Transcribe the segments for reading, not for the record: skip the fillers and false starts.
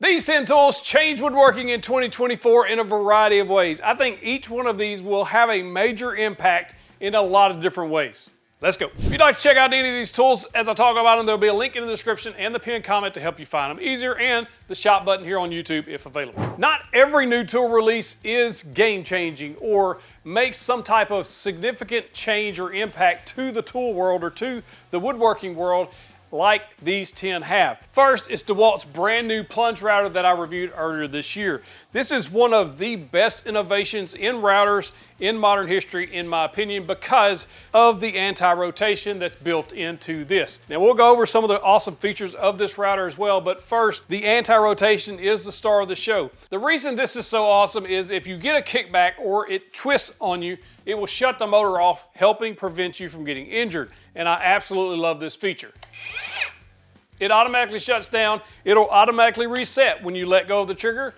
These 10 tools change woodworking in 2024 in a variety of ways. I think each one of these will have a major impact in a lot of different ways. Let's go. If you'd like to check out any of these tools as I talk about them, there'll be a link in the description and the pinned comment to help you find them easier, and the shop button here on YouTube if available. Not every new tool release is game-changing or makes some type of significant change or impact to the tool world or to the woodworking world like these 10 have. First is DeWalt's brand new plunge router that I reviewed earlier this year. This is one of the best innovations in routers in modern history, in my opinion, because of the anti-rotation that's built into this. Now we'll go over some of the awesome features of this router as well, but first, the anti-rotation is the star of the show. The reason this is so awesome is if you get a kickback or it twists on you, it will shut the motor off, helping prevent you from getting injured. And I absolutely love this feature. It automatically shuts down. It'll automatically reset when you let go of the trigger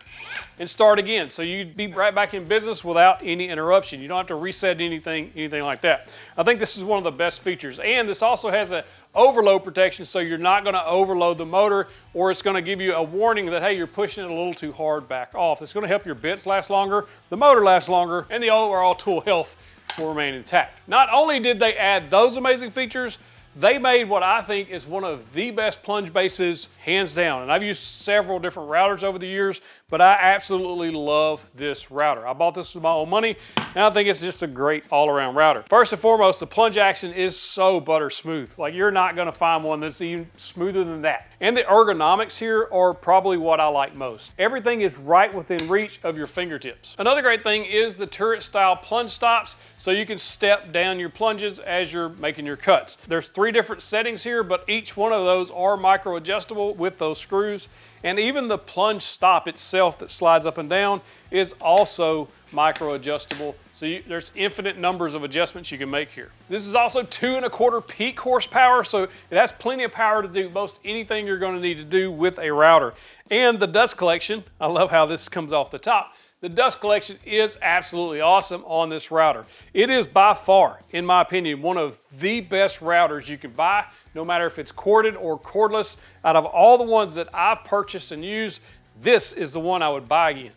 and start again. So you'd be right back in business without any interruption. You don't have to reset anything like that. I think this is one of the best features. And this also has an overload protection, so you're not going to overload the motor, or it's going to give you a warning that, hey, you're pushing it a little too hard back off. It's going to help your bits last longer, the motor last longer, and the overall tool health will remain intact. Not only did they add those amazing features, they made what I think is one of the best plunge bases, hands down. And I've used several different routers over the years, but I absolutely love this router. I bought this with my own money, and I think it's just a great all-around router. First and foremost, the plunge action is so butter smooth. Like, you're not gonna find one that's even smoother than that. And the ergonomics here are probably what I like most. Everything is right within reach of your fingertips. Another great thing is the turret-style plunge stops, so you can step down your plunges as you're making your cuts. There's 3 different settings here, but each one of those are micro adjustable with those screws. And even the plunge stop itself that slides up and down is also micro adjustable. So there's infinite numbers of adjustments you can make here. This is also 2¼ peak horsepower, so it has plenty of power to do most anything you're going to need to do with a router. And the dust collection, I love how this comes off the top. The dust collection is absolutely awesome on this router. It is by far, in my opinion, one of the best routers you can buy, no matter if it's corded or cordless. Out of all the ones that I've purchased and used, this is the one I would buy again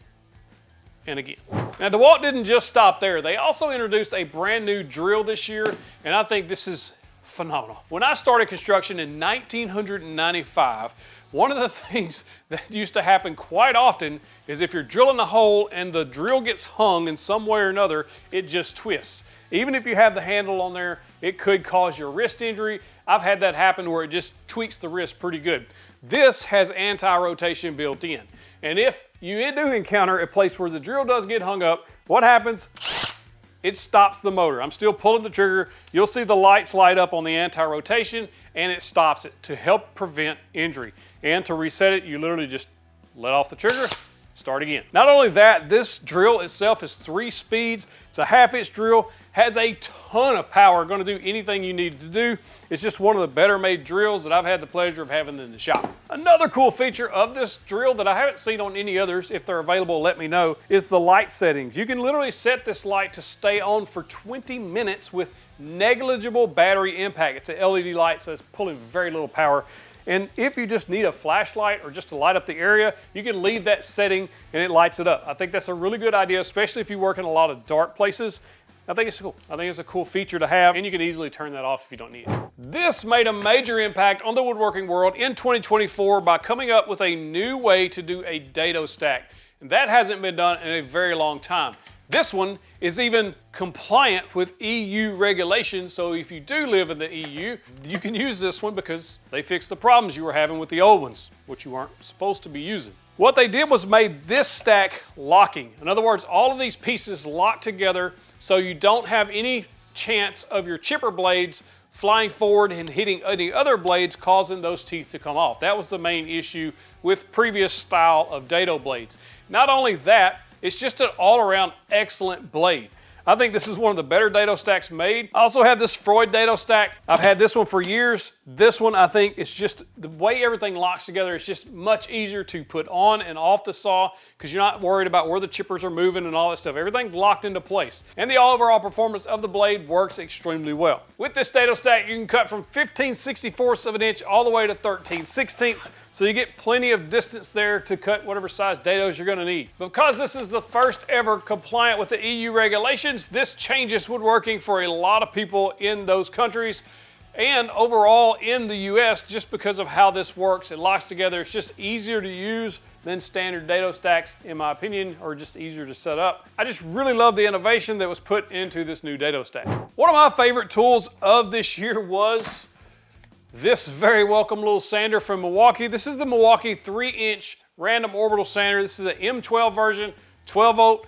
and again. Now, DeWalt didn't just stop there. They also introduced a brand new drill this year, and I think this is phenomenal. When I started construction in 1995, one of the things that used to happen quite often is if you're drilling a hole and the drill gets hung in some way or another, it just twists. Even if you have the handle on there, it could cause your wrist injury. I've had that happen where it just tweaks the wrist pretty good. This has anti-rotation built in. And if you do encounter a place where the drill does get hung up, what happens? It stops the motor. I'm still pulling the trigger. You'll see the lights light up on the anti-rotation, and it stops it to help prevent injury. And to reset it, you literally just let off the trigger, start again. Not only that, this drill itself is 3 speeds. It's a 1/2-inch drill, has a ton of power, going to do anything you need to do. It's just one of the better made drills that I've had the pleasure of having in the shop. Another cool feature of this drill that I haven't seen on any others, if they're available, let me know, is the light settings. You can literally set this light to stay on for 20 minutes with negligible battery impact. It's an LED light, so it's pulling very little power. And if you just need a flashlight or just to light up the area, you can leave that setting and it lights it up. I think that's a really good idea, especially if you work in a lot of dark places. I think it's cool. I think it's a cool feature to have, and you can easily turn that off if you don't need it. This made a major impact on the woodworking world in 2024 by coming up with a new way to do a dado stack. And that hasn't been done in a very long time. This one is even compliant with EU regulations, so if you do live in the EU, you can use this one because they fixed the problems you were having with the old ones, which you aren't supposed to be using. What they did was made this stack locking. In other words, all of these pieces lock together so you don't have any chance of your chipper blades flying forward and hitting any other blades, causing those teeth to come off. That was the main issue with previous style of dado blades. Not only that, it's just an all-around excellent blade. I think this is one of the better dado stacks made. I also have this Freud dado stack. I've had this one for years. This one, I think, it's just the way everything locks together. It's just much easier to put on and off the saw because you're not worried about where the chippers are moving and all that stuff. Everything's locked into place. And the overall performance of the blade works extremely well. With this dado stack, you can cut from 15/64 of an inch all the way to 13/16, so you get plenty of distance there to cut whatever size dados you're going to need. Because this is the first ever compliant with the EU regulations, this changes woodworking for a lot of people in those countries and overall in the US just because of how this works. It locks together. It's just easier to use than standard dado stacks, in my opinion, or just easier to set up. I just really love the innovation that was put into this new dado stack. One of my favorite tools of this year was this very welcome little sander from Milwaukee. This is the Milwaukee 3-inch random orbital sander. This is the M12 version, 12 volt.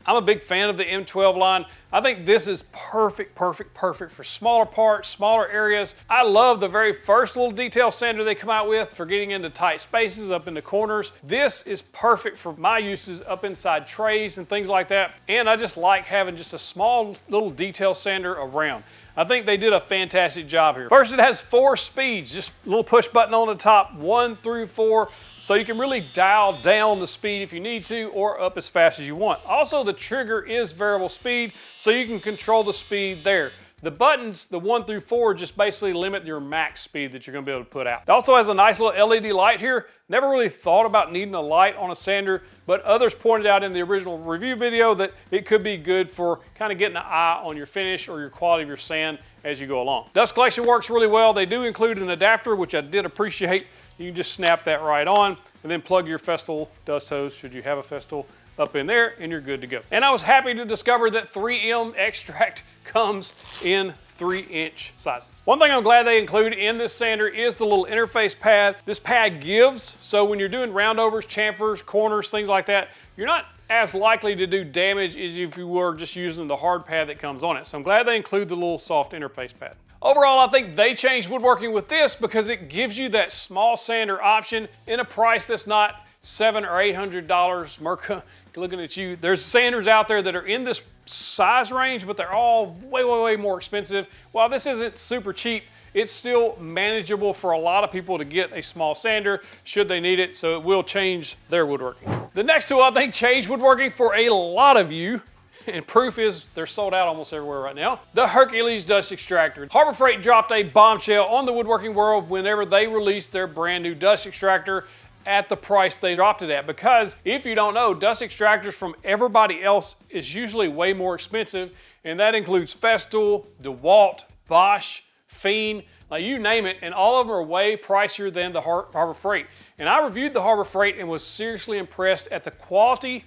I'm a big fan of the M12 line. I think this is perfect for smaller parts, smaller areas. I love the very first little detail sander they come out with for getting into tight spaces, up into corners. This is perfect for my uses up inside trays and things like that. And I just like having just a small little detail sander around. I think they did a fantastic job here. First, it has 4 speeds, just a little push button on the top, 1 through 4, so you can really dial down the speed if you need to, or up as fast as you want. Also, the trigger is variable speed, so you can control the speed there. The buttons, the 1 through 4, just basically limit your max speed that you're going to be able to put out. It also has a nice little LED light here. Never really thought about needing a light on a sander, but others pointed out in the original review video that it could be good for kind of getting an eye on your finish or your quality of your sand as you go along. Dust collection works really well. They do include an adapter, which I did appreciate. You can just snap that right on and then plug your Festool dust hose, should you have a Festool, up in there, and you're good to go. And I was happy to discover that 3M Extract comes in 3-inch sizes. One thing I'm glad they include in this sander is the little interface pad. This pad gives, so when you're doing roundovers, chamfers, corners, things like that, you're not as likely to do damage as if you were just using the hard pad that comes on it. So I'm glad they include the little soft interface pad. Overall, I think they changed woodworking with this because it gives you that small sander option in a price that's not $700 or $800. Merca, looking at you. There's sanders out there that are in this size range, but they're all way more expensive. While this isn't super cheap, it's still manageable for a lot of people to get a small sander should they need it, so it will change their woodworking. The next tool I think changed woodworking for a lot of you, and proof is they're sold out almost everywhere right now. The Hercules Dust Extractor. Harbor Freight dropped a bombshell on the woodworking world whenever they released their brand new dust extractor at the price they dropped it at, because if you don't know, dust extractors from everybody else is usually way more expensive, and that includes Festool, DeWalt, Bosch, Fiend, like you name it, and all of them are way pricier than the Harbor Freight. And I reviewed the Harbor Freight and was seriously impressed at the quality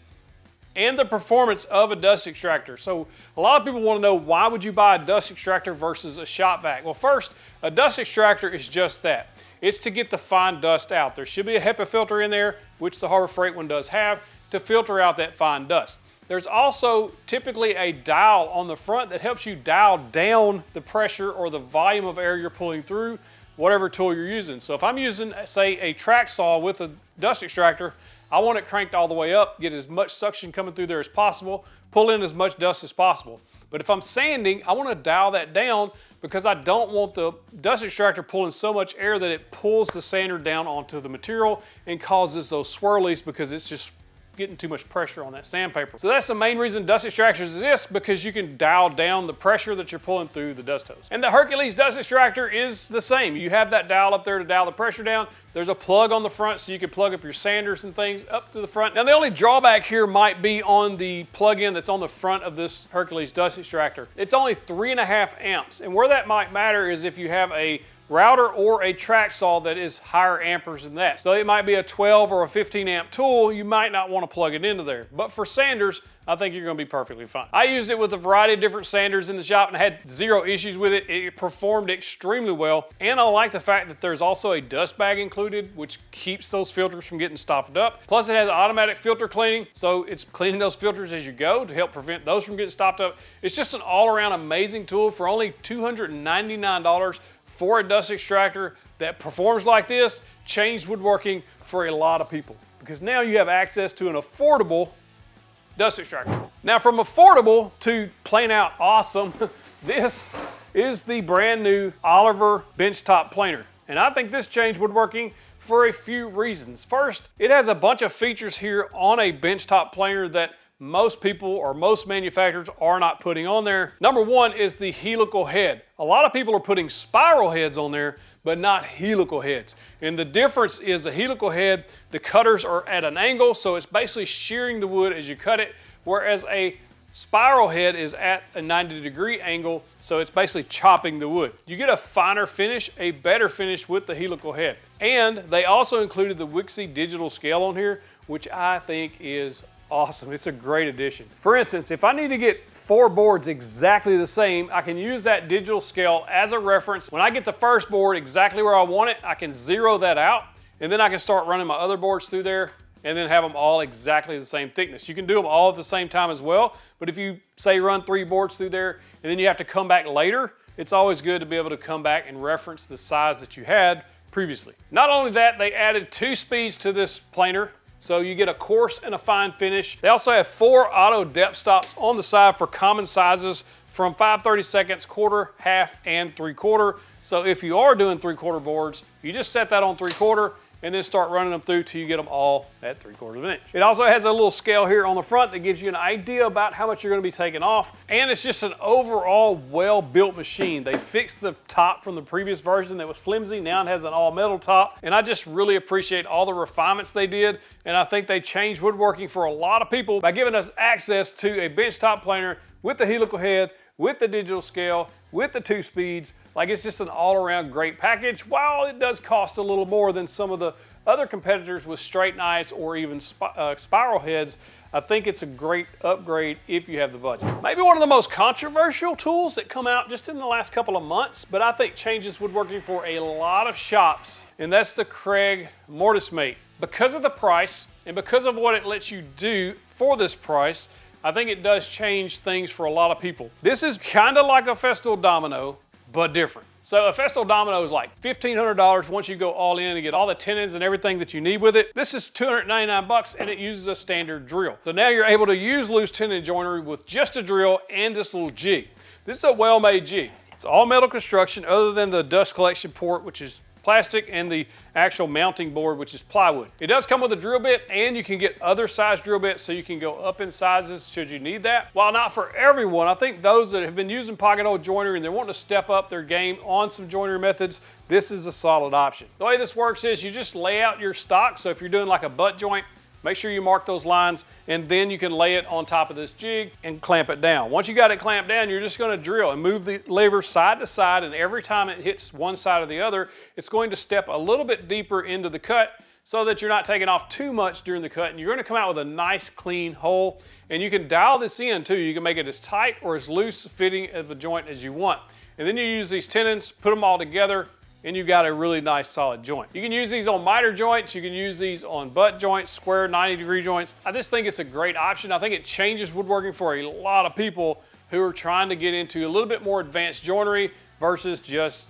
and the performance of a dust extractor. So a lot of people want to know, why would you buy a dust extractor versus a shop vac? Well, first, a dust extractor is just that. It's to get the fine dust out. There should be a HEPA filter in there, which the Harbor Freight one does have, to filter out that fine dust. There's also typically a dial on the front that helps you dial down the pressure or the volume of air you're pulling through whatever tool you're using. So if I'm using, say, a track saw with a dust extractor, I want it cranked all the way up, get as much suction coming through there as possible, pull in as much dust as possible. But if I'm sanding, I want to dial that down because I don't want the dust extractor pulling so much air that it pulls the sander down onto the material and causes those swirlies because it's just getting too much pressure on that sandpaper. So that's the main reason dust extractors exist, because you can dial down the pressure that you're pulling through the dust hose. And the Hercules dust extractor is the same. You have that dial up there to dial the pressure down. There's a plug on the front so you can plug up your sanders and things up to the front. Now the only drawback here might be on the plug-in that's on the front of this Hercules dust extractor. It's only 3.5 amps, and where that might matter is if you have a router or a track saw that is higher amperes than that. So it might be a 12 or a 15 amp tool, you might not want to plug it into there. But for sanders, I think you're going to be perfectly fine. I used it with a variety of different sanders in the shop and had zero issues with it. It performed extremely well. And I like the fact that there's also a dust bag included, which keeps those filters from getting stopped up. Plus it has automatic filter cleaning, so it's cleaning those filters as you go to help prevent those from getting stopped up. It's just an all-around amazing tool for only $299 for a dust extractor that performs like this. Changed woodworking for a lot of people, because now you have access to an affordable dust extractor. Now from affordable to plain out awesome, this is the brand new Oliver benchtop planer. And I think this changed woodworking for a few reasons. First, it has a bunch of features here on a benchtop planer that most people or most manufacturers are not putting on there. Number one is the helical head. A lot of people are putting spiral heads on there, but not helical heads. And the difference is the helical head, the cutters are at an angle, so it's basically shearing the wood as you cut it, whereas a spiral head is at a 90-degree angle, so it's basically chopping the wood. You get a finer finish, a better finish with the helical head. And they also included the Wixie digital scale on here, which I think is awesome. It's a great addition. For instance, if I need to get 4 boards exactly the same, I can use that digital scale as a reference. When I get the first board exactly where I want it, I can zero that out, and then I can start running my other boards through there and then have them all exactly the same thickness. You can do them all at the same time as well, but if you say run 3 boards through there and then you have to come back later, it's always good to be able to come back and reference the size that you had previously. Not only that, they added 2 speeds to this planer, so you get a coarse and a fine finish. They also have 4 auto depth stops on the side for common sizes from 5/32, quarter, half, and 3/4. So if you are doing 3/4 boards, you just set that on 3/4 and then start running them through till you get them all at 3/4 of an inch. It also has a little scale here on the front that gives you an idea about how much you're gonna be taking off. And it's just an overall well-built machine. They fixed the top from the previous version that was flimsy. Now it has an all-metal top. And I just really appreciate all the refinements they did. And I think they changed woodworking for a lot of people by giving us access to a benchtop planer with the helical head, with the digital scale, with the 2 speeds. Like, it's just an all-around great package. While it does cost a little more than some of the other competitors with straight knives or even spiral heads, I think it's a great upgrade if you have the budget. Maybe one of the most controversial tools that come out just in the last couple of months, but I think changes woodworking for a lot of shops, and that's the KREG Mortise Mate. Because of the price and because of what it lets you do for this price, I think it does change things for a lot of people. This is kind of like a Festool domino, but different. So a Festool domino is like $1,500 once you go all in and get all the tenons and everything that you need with it. This is $299 and it uses a standard drill. So now you're able to use loose tenon joinery with just a drill and this little jig. This is a well-made jig. It's all metal construction other than the dust collection port, which is plastic, and the actual mounting board, which is plywood. It does come with a drill bit, and you can get other size drill bits so you can go up in sizes should you need that. While not for everyone, I think those that have been using pocket hole joinery and they're wanting to step up their game on some joinery methods, this is a solid option. The way this works is you just lay out your stock. So if you're doing like a butt joint, make sure you mark those lines, and then you can lay it on top of this jig and clamp it down. Once you got it clamped down, you're just gonna drill and move the lever side to side, and every time it hits one side or the other, it's going to step a little bit deeper into the cut so that you're not taking off too much during the cut, and you're gonna come out with a nice clean hole. And you can dial this in too. You can make it as tight or as loose fitting of a joint as you want. And then you use these tenons, put them all together, and you got a really nice solid joint. You can use these on miter joints, you can use these on butt joints, square 90-degree joints. I just think it's a great option. I think it changes woodworking for a lot of people who are trying to get into a little bit more advanced joinery versus just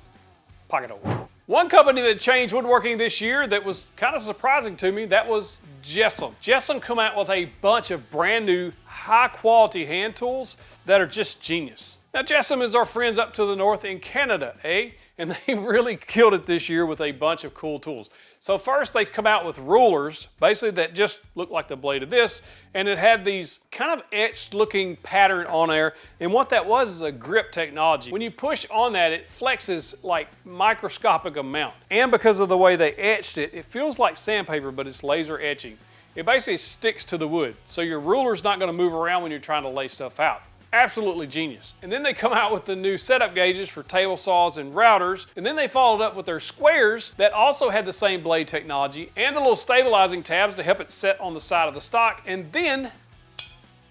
pocket holes. One company that changed woodworking this year that was kind of surprising to me, that was JessEm. JessEm come out with a bunch of brand new high quality hand tools that are just genius. Now JessEm is our friends up to the north in Canada, eh? And they really killed it this year with a bunch of cool tools. So first they come out with rulers, basically that just look like the blade of this, and it had these kind of etched looking pattern on there, and what that was is a grip technology. When you push on that, it flexes like microscopic amount. And because of the way they etched it, it feels like sandpaper, but it's laser etching. It basically sticks to the wood, so your ruler's not gonna move around when you're trying to lay stuff out. Absolutely genius. And then they come out with the new setup gauges for table saws and routers, and then they followed up with their squares that also had the same blade technology and the little stabilizing tabs to help it set on the side of the stock, and then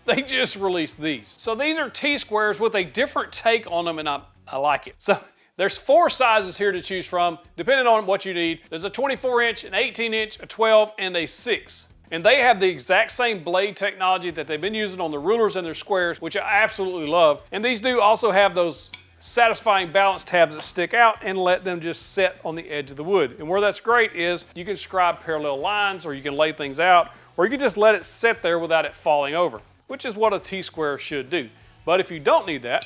they just released these. So these are T-Squares with a different take on them, and I like it. So there's 4 sizes here to choose from, depending on what you need. There's a 24-inch, an 18-inch, a 12, and a 6. And they have the exact same blade technology that they've been using on the rulers and their squares, which I absolutely love. And these do also have those satisfying balance tabs that stick out and let them just set on the edge of the wood. And where that's great is you can scribe parallel lines, or you can lay things out, or you can just let it sit there without it falling over. which is what a T-Square should do. But if you don't need that,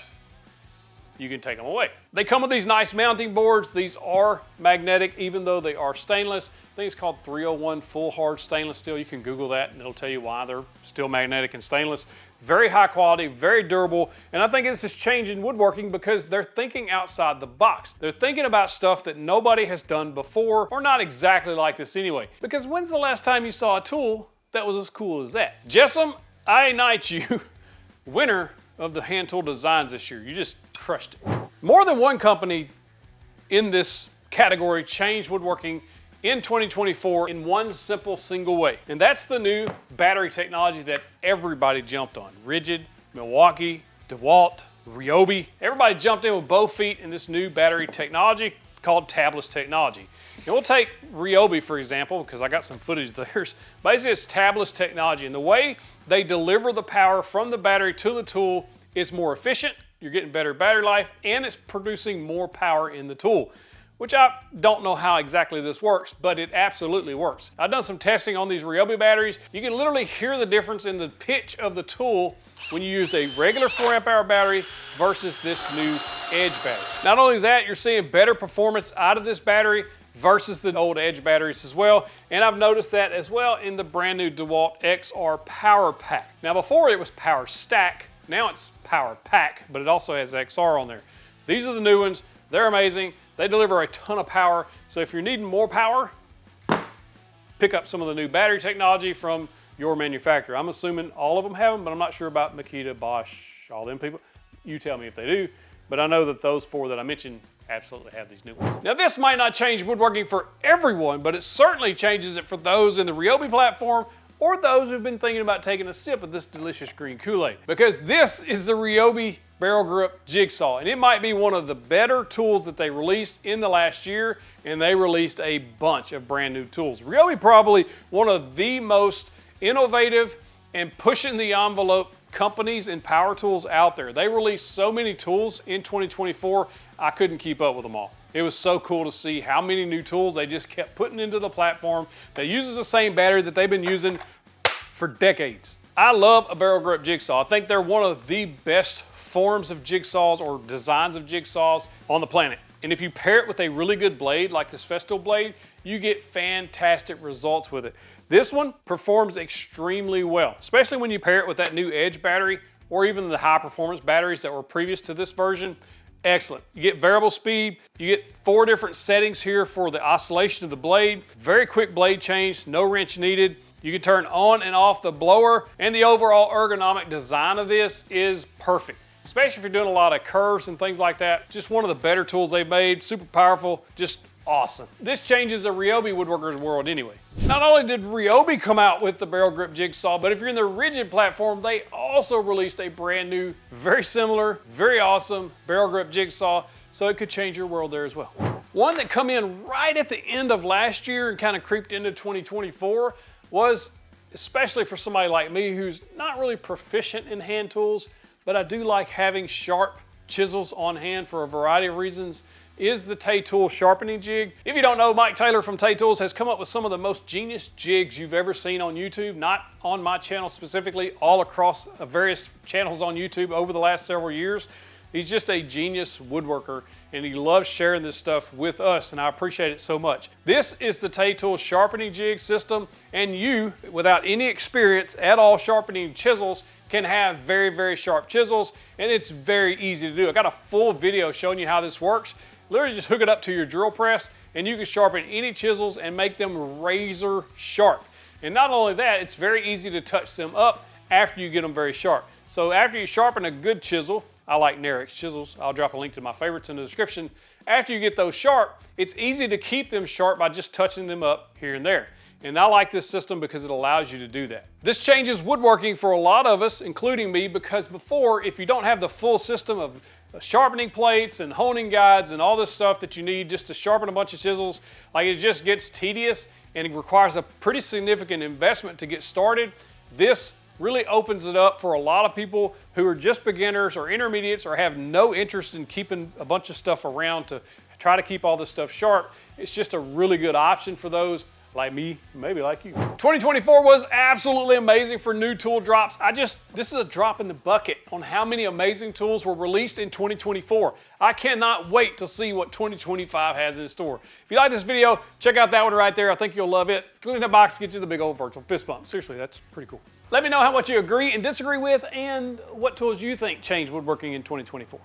you can take them away. They come with these nice mounting boards. These are magnetic, even though they are stainless. I think it's called 301 full hard stainless steel. You can Google that and it'll tell you why they're still magnetic and stainless. Very high quality, very durable, and I think this is changing woodworking because they're thinking outside the box. They're thinking about stuff that nobody has done before, or not exactly like this anyway. Because when's the last time you saw a tool that was as cool as that? JessEm, I knight you winner of the hand tool designs this year. You just crushed it. More than one company in this category changed woodworking in 2024 in one simple single way. And that's the new battery technology that everybody jumped on. Rigid, Milwaukee, DeWalt, Ryobi. Everybody jumped in with both feet in this new battery technology called tabless technology. And we'll take Ryobi for example, because I got some footage of theirs. Basically it's tabless technology, and the way they deliver the power from the battery to the tool is more efficient. You're getting better battery life, and it's producing more power in the tool, which I don't know how exactly this works, but it absolutely works. I've done some testing on these Ryobi batteries. You can literally hear the difference in the pitch of the tool when you use a regular 4-amp-hour battery versus this new Edge battery. Not only that, you're seeing better performance out of this battery versus the old Edge batteries as well, and I've noticed that as well in the brand new DeWalt XR Power Pack. Now before it was Power Stack, now it's Power Pack, but it also has XR on there. These are the new ones. They're amazing. They deliver a ton of power. So if you're needing more power, pick up some of the new battery technology from your manufacturer. I'm assuming all of them have them, but I'm not sure about Makita, Bosch, all them people. You tell me if they do. But I know that those four that I mentioned absolutely have these new ones. Now this might not change woodworking for everyone, but it certainly changes it for those in the Ryobi platform or those who've been thinking about taking a sip of this delicious green Kool-Aid. Because this is the Ryobi barrel grip jigsaw, and it might be one of the better tools that they released in the last year, and they released a bunch of brand new tools. Ryobi probably one of the most innovative and pushing the envelope companies and power tools out there. They released so many tools in 2024, I couldn't keep up with them all. It was so cool to see how many new tools they just kept putting into the platform that uses the same battery that they've been using for decades. I love a barrel grip jigsaw. I think they're one of the best forms of jigsaws or designs of jigsaws on the planet. And if you pair it with a really good blade like this Festool blade, you get fantastic results with it. This one performs extremely well, especially when you pair it with that new Edge battery or even the high performance batteries that were previous to this version. Excellent. You get variable speed. You get 4 different settings here for the oscillation of the blade. Very quick blade change, no wrench needed. You can turn on and off the blower, and the overall ergonomic design of this is perfect, especially if you're doing a lot of curves and things like that. Just one of the better tools they've made, super powerful, just awesome. This changes the Ryobi woodworker's world anyway. Not only did Ryobi come out with the barrel grip jigsaw, but if you're in the rigid platform, they also released a brand new, very similar, very awesome barrel grip jigsaw, so it could change your world there as well. One that come in right at the end of last year and kind of creeped into 2024 was, especially for somebody like me who's not really proficient in hand tools, but I do like having sharp chisels on hand for a variety of reasons, is the Chisel Sharpening Jig. If you don't know, Mike Taylor from Tay Tools has come up with some of the most genius jigs you've ever seen on YouTube, not on my channel specifically, all across various channels on YouTube over the last several years. He's just a genius woodworker, and he loves sharing this stuff with us, and I appreciate it so much. This is the Chisel Sharpening Jig system, and you, without any experience at all sharpening chisels, can have very, very sharp chisels, and it's very easy to do. I got a full video showing you how this works. Literally just hook it up to your drill press, and you can sharpen any chisels and make them razor sharp. And not only that, it's very easy to touch them up after you get them very sharp. So after you sharpen a good chisel, I like Narex chisels. I'll drop a link to my favorites in the description. After you get those sharp, it's easy to keep them sharp by just touching them up here and there. And I like this system because it allows you to do that. This changes woodworking for a lot of us, including me, because before, if you don't have the full system of sharpening plates and honing guides and all this stuff that you need just to sharpen a bunch of chisels, like it just gets tedious and it requires a pretty significant investment to get started. This really opens it up for a lot of people who are just beginners or intermediates or have no interest in keeping a bunch of stuff around to try to keep all this stuff sharp. It's just a really good option for those. like me, maybe like you. 2024 was absolutely amazing for new tool drops. This is a drop in the bucket on how many amazing tools were released in 2024. I cannot wait to see what 2025 has in store. If you like this video, check out that one right there. I think you'll love it. Click in that box to get you the big old virtual fist bump. Seriously, that's pretty cool. Let me know how much you agree and disagree with and what tools you think changed woodworking in 2024.